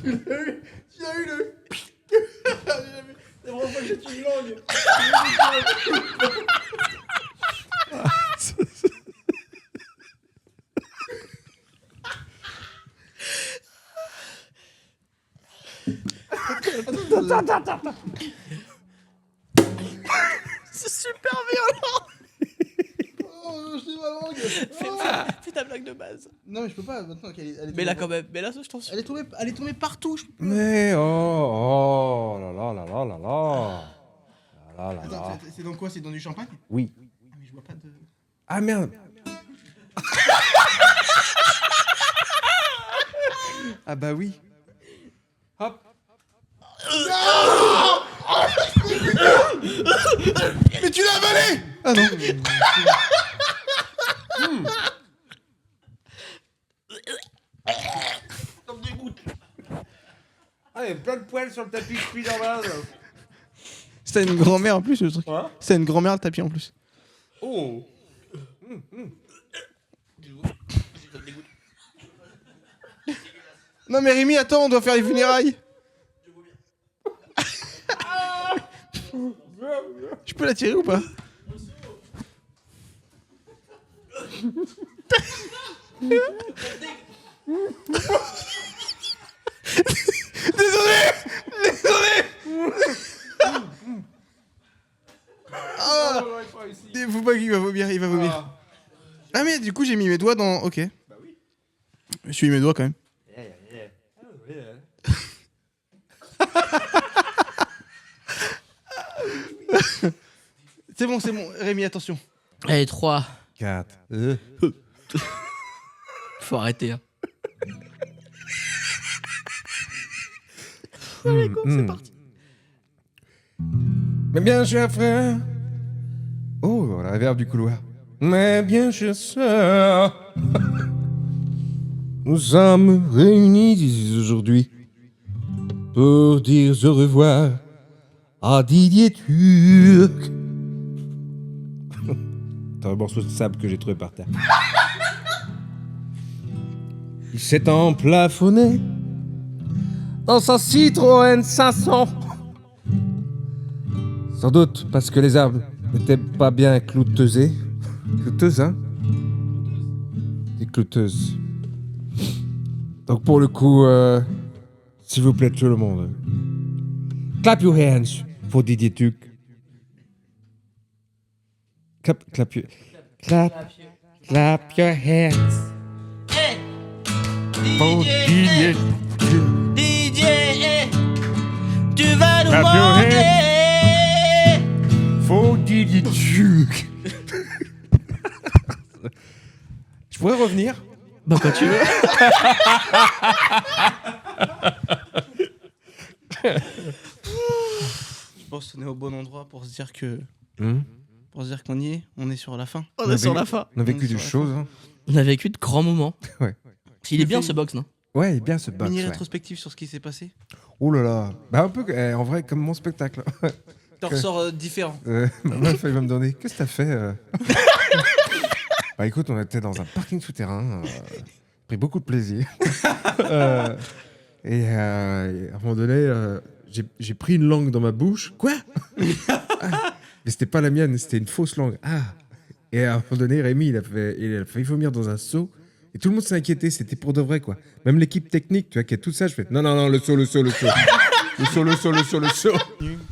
Tu as eu le. C'est vraiment pas que j'ai une langue.
C'est super violent.
Oh, j'ai ma langue.
Fais ta blague de base.
Non, mais je peux pas maintenant qu'elle est. elle est
Mais là
tombée-
quand même, mais là je t'en suis.
Elle est tombée partout.
Mais oh là là là là là là. Là là
Attends,
là.
c'est dans quoi? C'est dans du champagne?
Oui.
Ah, mais je vois pas de.
Ah merde. Ah bah oui. Hop.
Mais tu l'as avalé! Ah non.
Ah, il y a plein de poils sur le tapis, je suis normal.
C'était une grand-mère en plus le truc.
Quoi?
C'était une grand-mère le tapis en plus.
Oh.
Non mais Rémi, attends, on doit faire les funérailles. Je peux la tirer ou pas? Ah, faut pas qu'il va vomir, il va vomir. Ah mais du coup j'ai mis mes doigts dans... Ok. Bah oui. Je suis mis mes doigts quand même. C'est bon, Rémi, attention.
Allez, 3.
4.
Faut arrêter. Hein.
C'est parti. Mais bien cher frère. Oh, la réverb du couloir. Mais bien cher sœur. Nous sommes réunis ici aujourd'hui pour dire au revoir à Didier Turc. C'est un morceau de sable que j'ai trouvé par terre. Il s'est emplafonné dans sa Citroën 500. Sans doute parce que les arbres n'étaient pas bien clouteusés. Clouteuses, hein? Des clouteuses. Donc pour le coup, s'il vous plaît tout le monde, clap your hands pour Didier Tuc. Clap your hands. Pour Didier Tuc.
DJ, tu vas nous
Clap your
manquer.
Pour Didier Tuc. Je pourrais revenir?
Bah quand tu veux.
Je pense qu'on est au bon endroit pour se dire que...
Hmm.
Pour se dire qu'on y est, on est sur la fin.
On est sur la fin.
On a vécu
On est
des
sur la
choses. Hein.
On a vécu de grands moments.
Ouais.
Il est bien ce box, non?
Ouais, il est bien ce box.
Mini
Ouais.
rétrospective sur ce qui s'est passé.
Oh là là. Bah un peu, en vrai, comme mon spectacle.
T'en ressors différent.
Ma meuf, elle va me donner. Qu'est-ce que t'as fait Bah écoute, on était dans un parking souterrain. Pris beaucoup de plaisir. Et à un moment donné, j'ai pris une langue dans ma bouche. Quoi Mais c'était pas la mienne, c'était une fausse langue. Ah. Et à un moment donné, Rémi, il a failli vomir dans un seau. Et tout le monde s'est inquiété, c'était pour de vrai, quoi. Même l'équipe technique, tu vois, qui a tout ça, je fais non, le seau. Le seau.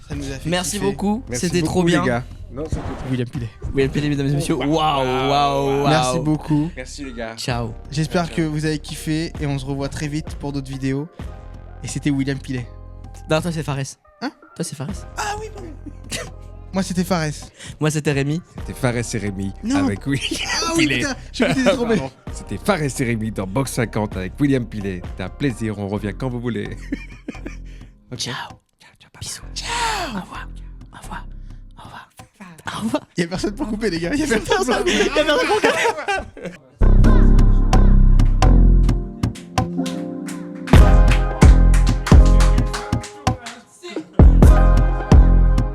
Ça nous a fait
Merci
kiffer.
beaucoup,
Merci
c'était
beaucoup,
trop bien.
les gars. Non, c'était trop.
William Pilet.
William Pilet, mesdames et messieurs. Waouh.
Merci beaucoup.
Merci, les gars.
Ciao.
J'espère que vous avez kiffé et on se revoit très vite pour d'autres vidéos. Et c'était William Pilet.
Non, toi c'est Fares.
Hein?
Toi c'est Fares.
Moi c'était Fares.
Moi c'était Rémi.
C'était Fares et Rémi
Non.
avec William
Ah oui
Pilet.
putain, je me suis trompé.
Pardon. C'était Fares et Rémi dans Box 50 avec William Pilet. C'était un plaisir, on revient quand vous voulez. Ok.
Ciao. Bisous. Au revoir. Au revoir. Au revoir. Au revoir.
Y'a personne pour couper les gars. Y'a personne pour couper.
Il y a personne pour